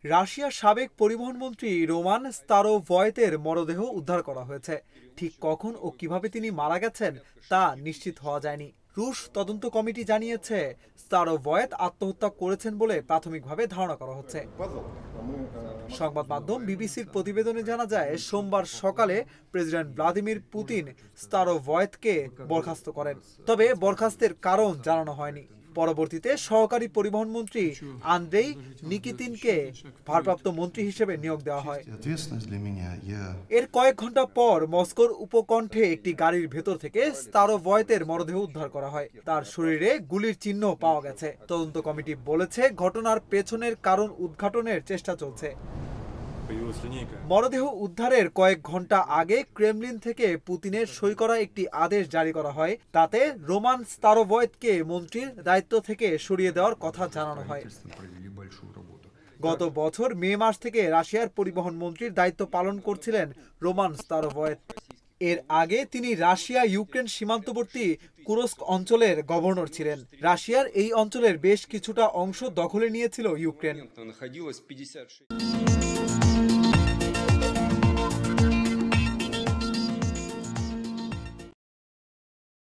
রাশিয়ার সাবেক পরিবহন মন্ত্রী রোমান স্তারোভয়েতের মরদেহ উদ্ধার করা হয়েছে। ঠিক কখন ও কিভাবে তিনি মারা গেছেন তা নিশ্চিত হওয়া যায়নি। রুশ তদন্ত কমিটি জানিয়েছে স্তারোভয়েত আত্মহত্যা করেছেন বলে প্রাথমিকভাবে ধারণা করা হচ্ছে। সংবাদ মাধ্যম বিবিসির প্রতিবেদনে জানা যায়, সোমবার সকালে প্রেসিডেন্ট ভ্লাদিমির পুতিন স্তারোভয়েতকে বরখাস্ত করেন, তবে বরখাস্তের কারণ জানানো হয়নি। পরবর্তীতে সহকারী পরিবহন মন্ত্রী আন্দ্রেই নিকিতিনকে ভারপ্রাপ্ত মন্ত্রী হিসেবে নিয়োগ দেওয়া হয়। এর কয়েক ঘন্টা পর মস্কোর উপকণ্ঠে একটি গাড়ির ভেতর থেকে স্তারোভয়েতের মরদেহ উদ্ধার করা হয়। তার শরীরে গুলির চিহ্ন পাওয়া গেছে। তদন্ত কমিটি বলেছে, ঘটনার পেছনের কারণ উদ্ঘাটনের চেষ্টা চলছে। মরদেহ উদ্ধারের কয়েক ঘন্টা আগে ক্রেমলিন থেকে পুতিনের সই করা একটি আদেশ জারি করা হয়। তাতে রোমান স্তারোভয়েতকে মন্ত্রীর দায়িত্ব থেকে সরিয়ে দেওয়ার কথা জানানো হয়। গত বছর মে মাস থেকে রাশিয়ার পরিবহন মন্ত্রীর দায়িত্ব পালন করছিলেন রোমান স্তারোভয়েত। এর আগে তিনি রাশিয়া ইউক্রেন সীমান্তবর্তী কুরস্ক অঞ্চলের গভর্নর ছিলেন। রাশিয়ার এই অঞ্চলের বেশ কিছুটা অংশ দখলে নিয়েছিল ইউক্রেন।